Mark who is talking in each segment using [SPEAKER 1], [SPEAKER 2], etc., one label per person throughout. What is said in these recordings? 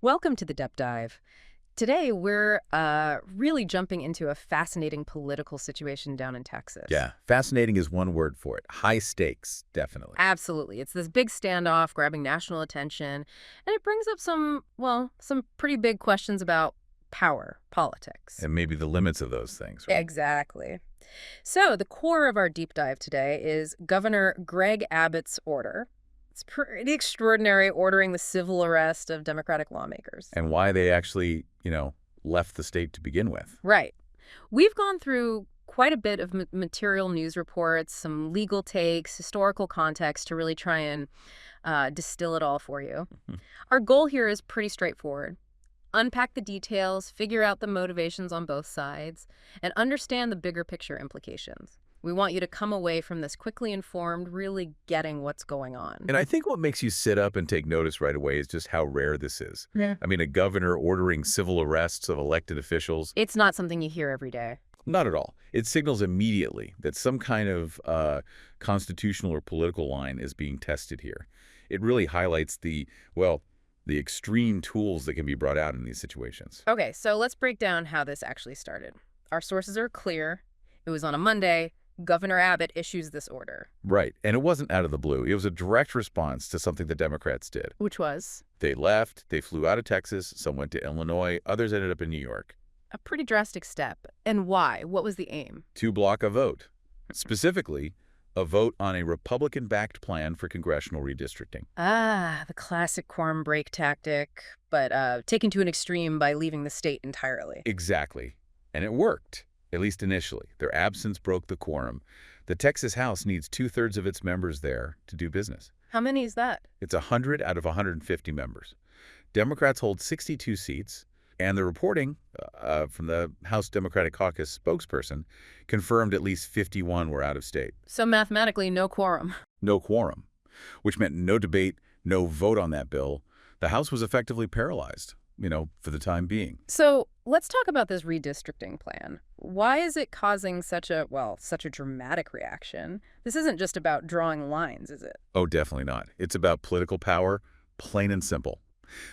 [SPEAKER 1] Welcome to the Depth Dive. Today, we're really jumping into a fascinating political situation down in Texas.
[SPEAKER 2] Yeah, fascinating is one word for it. High stakes, definitely.
[SPEAKER 1] Absolutely. It's this big standoff grabbing national attention, and it brings up some pretty big questions about power, politics.
[SPEAKER 2] And maybe the limits of those things, right?
[SPEAKER 1] Exactly. So the core of our deep dive today is Governor Greg Abbott's order. It's pretty extraordinary, ordering the civil arrest of Democratic lawmakers.
[SPEAKER 2] And why they actually, left the state to begin with.
[SPEAKER 1] Right. We've gone through quite a bit of material news reports, some legal takes, historical context to really try and distill it all for you. Our goal here is pretty straightforward. Unpack the details, figure out the motivations on both sides, and understand the bigger picture implications. We want you to come away from this quickly informed, really getting what's going on.
[SPEAKER 2] And I think what makes you sit up and take notice right away is just how rare this is.
[SPEAKER 1] Yeah.
[SPEAKER 2] I mean, a governor ordering civil arrests of elected officials.
[SPEAKER 1] It's not something you hear every day.
[SPEAKER 2] Not at all. It signals immediately that some kind of constitutional or political line is being tested here. It really highlights the extreme tools that can be brought out in these situations.
[SPEAKER 1] Okay, so let's break down how this actually started. Our sources are clear. It was on a Monday. Governor Abbott issues this order.
[SPEAKER 2] Right. And it wasn't out of the blue. It was a direct response to something the Democrats did.
[SPEAKER 1] Which was?
[SPEAKER 2] They left. They flew out of Texas. Some went to Illinois. Others ended up in New York.
[SPEAKER 1] A pretty drastic step. And why? What was the aim?
[SPEAKER 2] To block a vote. Specifically, a vote on a Republican-backed plan for congressional redistricting.
[SPEAKER 1] Ah, the classic quorum break tactic, but taken to an extreme by leaving the state entirely.
[SPEAKER 2] Exactly. And it worked. At least initially. Their absence broke the quorum. The Texas House needs 2/3 of its members there to do business.
[SPEAKER 1] How many is that?
[SPEAKER 2] It's 100 out of 150 members. Democrats hold 62 seats, and the reporting from the House Democratic Caucus spokesperson confirmed at least 51 were out of state.
[SPEAKER 1] So mathematically, no quorum.
[SPEAKER 2] No quorum, which meant no debate, no vote on that bill. The House was effectively paralyzed, for the time being.
[SPEAKER 1] So let's talk about this redistricting plan. Why is it causing such a dramatic reaction? This isn't just about drawing lines, is it?
[SPEAKER 2] Oh, definitely not. It's about political power, plain and simple.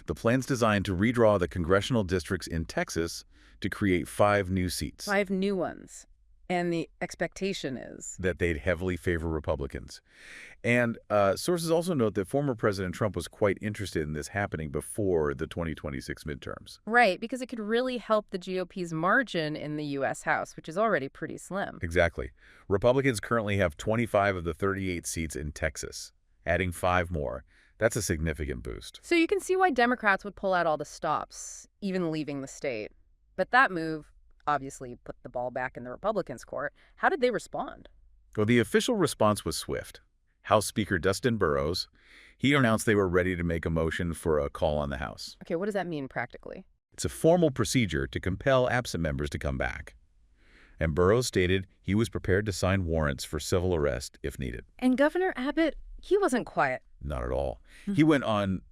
[SPEAKER 2] The plan's designed to redraw the congressional districts in Texas to create 5 new seats.
[SPEAKER 1] 5 new ones. And the expectation is
[SPEAKER 2] that they'd heavily favor Republicans. And sources also note that former President Trump was quite interested in this happening before the 2026 midterms.
[SPEAKER 1] Right, because it could really help the GOP's margin in the U.S. House, which is already pretty slim.
[SPEAKER 2] Exactly. Republicans currently have 25 of the 38 seats in Texas. Adding 5 more, that's a significant boost.
[SPEAKER 1] So you can see why Democrats would pull out all the stops, even leaving the state. But that move obviously put the ball back in the Republicans' court. How did they respond?
[SPEAKER 2] Well, the official response was swift. House Speaker Dustin Burrows, he announced they were ready to make a motion for a call on the House.
[SPEAKER 1] Okay, what does that mean practically?
[SPEAKER 2] It's a formal procedure to compel absent members to come back. And Burrows stated he was prepared to sign warrants for civil arrest if needed.
[SPEAKER 1] And Governor Abbott, he wasn't quiet.
[SPEAKER 2] Not at all. He went on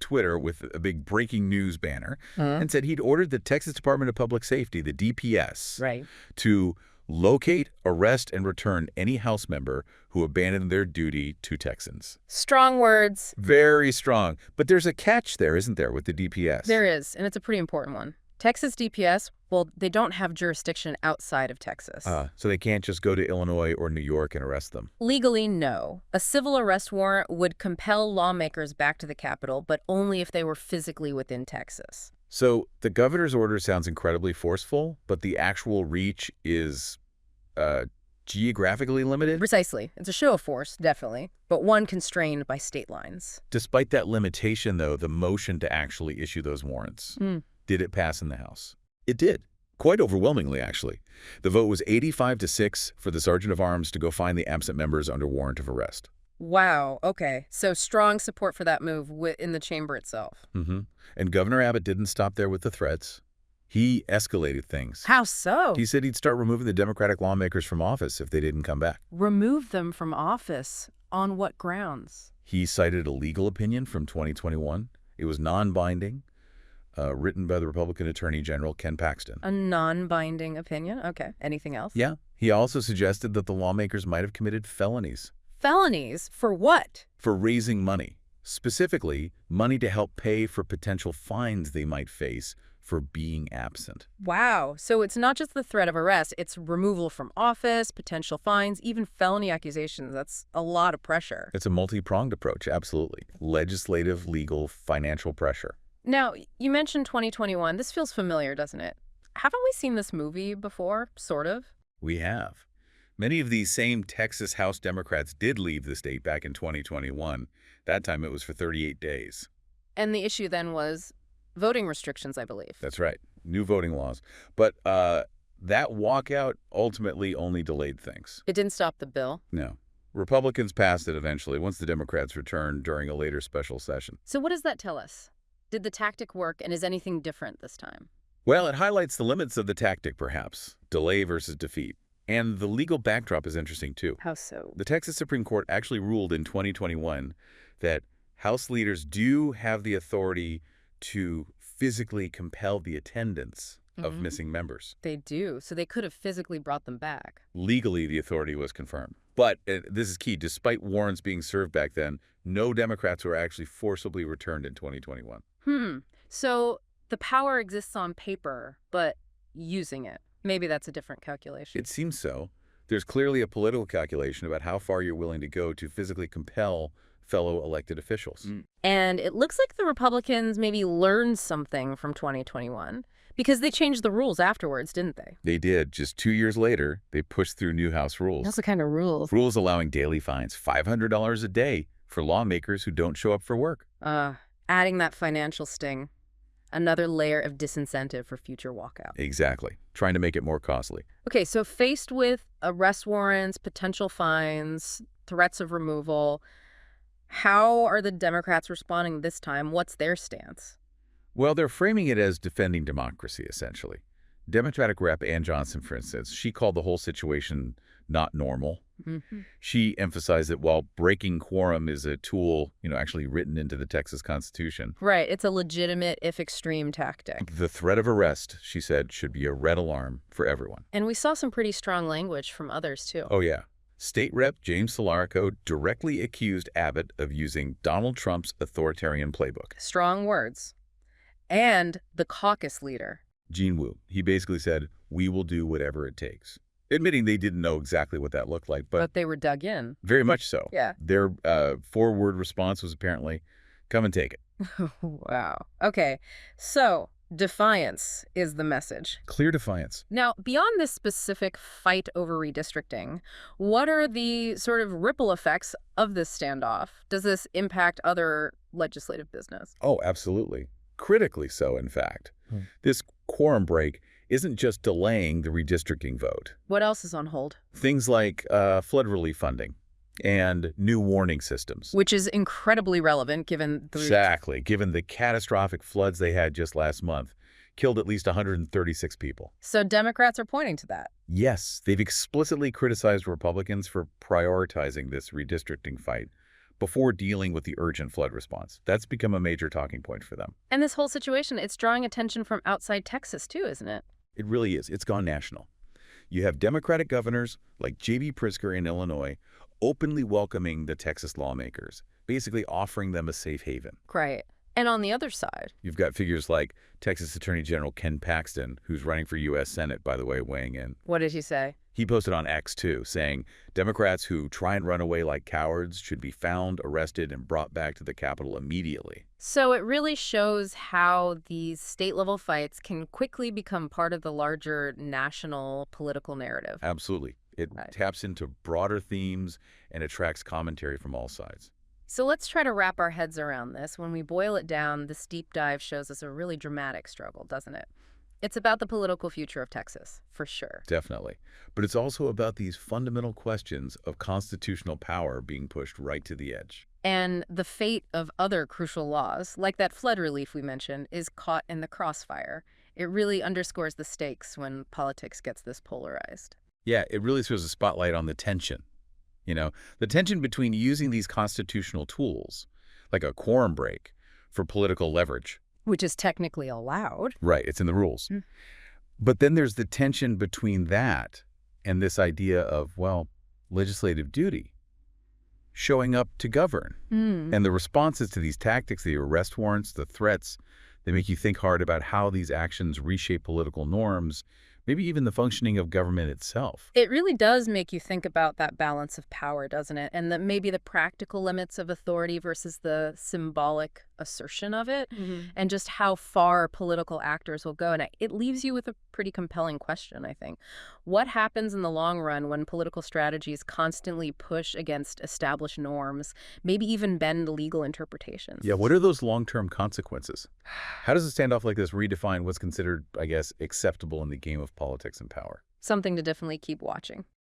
[SPEAKER 2] Twitter with a big breaking news banner and said he'd ordered the Texas Department of Public Safety, the DPS,
[SPEAKER 1] right,
[SPEAKER 2] to locate, arrest, and return any House member who abandoned their duty to Texans.
[SPEAKER 1] Strong words.
[SPEAKER 2] Very strong. But there's a catch there, isn't there, with the DPS?
[SPEAKER 1] There is, and it's a pretty important one. Texas DPS, well, they don't have jurisdiction outside of Texas.
[SPEAKER 2] So they can't just go to Illinois or New York and arrest them?
[SPEAKER 1] Legally, no. A civil arrest warrant would compel lawmakers back to the Capitol, but only if they were physically within Texas.
[SPEAKER 2] So the governor's order sounds incredibly forceful, but the actual reach is geographically limited?
[SPEAKER 1] Precisely. It's a show of force, definitely, but one constrained by state lines.
[SPEAKER 2] Despite that limitation, though, the motion to actually issue those warrants, did it pass in the House? It did. Quite overwhelmingly, actually. The vote was 85-6 for the Sergeant of Arms to go find the absent members under warrant of arrest.
[SPEAKER 1] Wow, okay. So strong support for that move in the chamber itself.
[SPEAKER 2] And Governor Abbott didn't stop there with the threats. He escalated things.
[SPEAKER 1] How so?
[SPEAKER 2] He said he'd start removing the Democratic lawmakers from office if they didn't come back.
[SPEAKER 1] Remove them from office? On what grounds?
[SPEAKER 2] He cited a legal opinion from 2021. It was non-binding, written by the Republican Attorney General Ken Paxton.
[SPEAKER 1] A non-binding opinion? Okay. Anything else?
[SPEAKER 2] Yeah. He also suggested that the lawmakers might have committed felonies.
[SPEAKER 1] Felonies? For what?
[SPEAKER 2] For raising money. Specifically, money to help pay for potential fines they might face for being absent.
[SPEAKER 1] Wow. So it's not just the threat of arrest, it's removal from office, potential fines, even felony accusations. That's a lot of pressure.
[SPEAKER 2] It's a multi-pronged approach, absolutely. Legislative, legal, financial pressure.
[SPEAKER 1] Now, you mentioned 2021. This feels familiar, doesn't it? Haven't we seen this movie before, sort of?
[SPEAKER 2] We have. Many of these same Texas House Democrats did leave the state back in 2021. That time it was for 38 days.
[SPEAKER 1] And the issue then was voting restrictions, I believe.
[SPEAKER 2] That's right. New voting laws. But that walkout ultimately only delayed things.
[SPEAKER 1] It didn't stop the bill.
[SPEAKER 2] No. Republicans passed it eventually once the Democrats returned during a later special session.
[SPEAKER 1] So what does that tell us? Did the tactic work, and is anything different this time?
[SPEAKER 2] Well, it highlights the limits of the tactic, perhaps. Delay versus defeat. And the legal backdrop is interesting, too.
[SPEAKER 1] How so?
[SPEAKER 2] The Texas Supreme Court actually ruled in 2021 that House leaders do have the authority to physically compel the attendance of missing members.
[SPEAKER 1] They do. So they could have physically brought them back.
[SPEAKER 2] Legally, the authority was confirmed. But this is key. Despite warrants being served back then, no Democrats were actually forcibly returned in 2021.
[SPEAKER 1] So the power exists on paper, but using it, maybe that's a different calculation.
[SPEAKER 2] It seems so. There's clearly a political calculation about how far you're willing to go to physically compel fellow elected officials.
[SPEAKER 1] And it looks like the Republicans maybe learned something from 2021 because they changed the rules afterwards, didn't they?
[SPEAKER 2] They did. Just 2 years later, they pushed through new House rules.
[SPEAKER 1] That's the kind of rules.
[SPEAKER 2] Rules allowing daily fines, $500 a day for lawmakers who don't show up for work.
[SPEAKER 1] Adding that financial sting. Another layer of disincentive for future walkout.
[SPEAKER 2] Exactly. Trying to make it more costly.
[SPEAKER 1] Okay, so faced with arrest warrants, potential fines, threats of removal, how are the Democrats responding this time? What's their stance?
[SPEAKER 2] Well, they're framing it as defending democracy, essentially. Democratic Rep. Ann Johnson, for instance, she called the whole situation not normal. She emphasized that while breaking quorum is a tool, actually written into the Texas Constitution.
[SPEAKER 1] Right. It's a legitimate, if extreme, tactic.
[SPEAKER 2] The threat of arrest, she said, should be a red alarm for everyone.
[SPEAKER 1] And we saw some pretty strong language from others, too.
[SPEAKER 2] Oh, yeah. State Rep. James Solarico directly accused Abbott of using Donald Trump's authoritarian playbook.
[SPEAKER 1] Strong words. And the caucus leader,
[SPEAKER 2] Gene Wu, he basically said, "We will do whatever it takes." Admitting they didn't know exactly what that looked like, but
[SPEAKER 1] they were dug in.
[SPEAKER 2] Very much so.
[SPEAKER 1] Yeah.
[SPEAKER 2] Their forward response was apparently, "Come and take it."
[SPEAKER 1] Wow. Okay. So defiance is the message.
[SPEAKER 2] Clear defiance.
[SPEAKER 1] Now, beyond this specific fight over redistricting, what are the sort of ripple effects of this standoff? Does this impact other legislative business?
[SPEAKER 2] Oh, absolutely. Critically so, in fact. This quorum break isn't just delaying the redistricting vote.
[SPEAKER 1] What else is on hold?
[SPEAKER 2] Things like flood relief funding and new warning systems.
[SPEAKER 1] Which is incredibly relevant given the...
[SPEAKER 2] Exactly. Given the catastrophic floods they had just last month, killed at least 136 people.
[SPEAKER 1] So Democrats are pointing to that.
[SPEAKER 2] Yes, they've explicitly criticized Republicans for prioritizing this redistricting fight before dealing with the urgent flood response. That's become a major talking point for them.
[SPEAKER 1] And this whole situation, it's drawing attention from outside Texas too, isn't it?
[SPEAKER 2] It really is. It's gone national. You have Democratic governors like J.B. Pritzker in Illinois openly welcoming the Texas lawmakers, basically offering them a safe haven.
[SPEAKER 1] Right. And on the other side,
[SPEAKER 2] You've got figures like Texas Attorney General Ken Paxton, who's running for U.S. Senate, by the way, weighing in.
[SPEAKER 1] what did he say?
[SPEAKER 2] He posted on X, too, saying Democrats who try and run away like cowards should be found, arrested, and brought back to the Capitol immediately.
[SPEAKER 1] So it really shows how these state-level fights can quickly become part of the larger national political narrative.
[SPEAKER 2] Absolutely. It taps into broader themes and attracts commentary from all sides.
[SPEAKER 1] So let's try to wrap our heads around this. When we boil it down, this deep dive shows us a really dramatic struggle, doesn't it? It's about the political future of Texas, for sure.
[SPEAKER 2] Definitely. But it's also about these fundamental questions of constitutional power being pushed right to the edge.
[SPEAKER 1] And the fate of other crucial laws, like that flood relief we mentioned, is caught in the crossfire. It really underscores the stakes when politics gets this polarized.
[SPEAKER 2] Yeah, it really throws a spotlight on the tension. The tension between using these constitutional tools, like a quorum break, for political leverage.
[SPEAKER 1] Which is technically allowed.
[SPEAKER 2] Right, it's in the rules. But then there's the tension between that and this idea of, well, legislative duty. showing up to govern. And the responses to these tactics, the arrest warrants, the threats, they make you think hard about how these actions reshape political norms, maybe even the functioning of government itself.
[SPEAKER 1] It really does make you think about that balance of power, doesn't it? And maybe the practical limits of authority versus the symbolic assertion of it, and just how far political actors will go. And it leaves you with a pretty compelling question, I think. What happens in the long run when political strategies constantly push against established norms, maybe even bend legal interpretations?
[SPEAKER 2] Yeah, what are those long-term consequences? How does a standoff like this redefine what's considered, I guess, acceptable in the game of politics and power?
[SPEAKER 1] Something to definitely keep watching.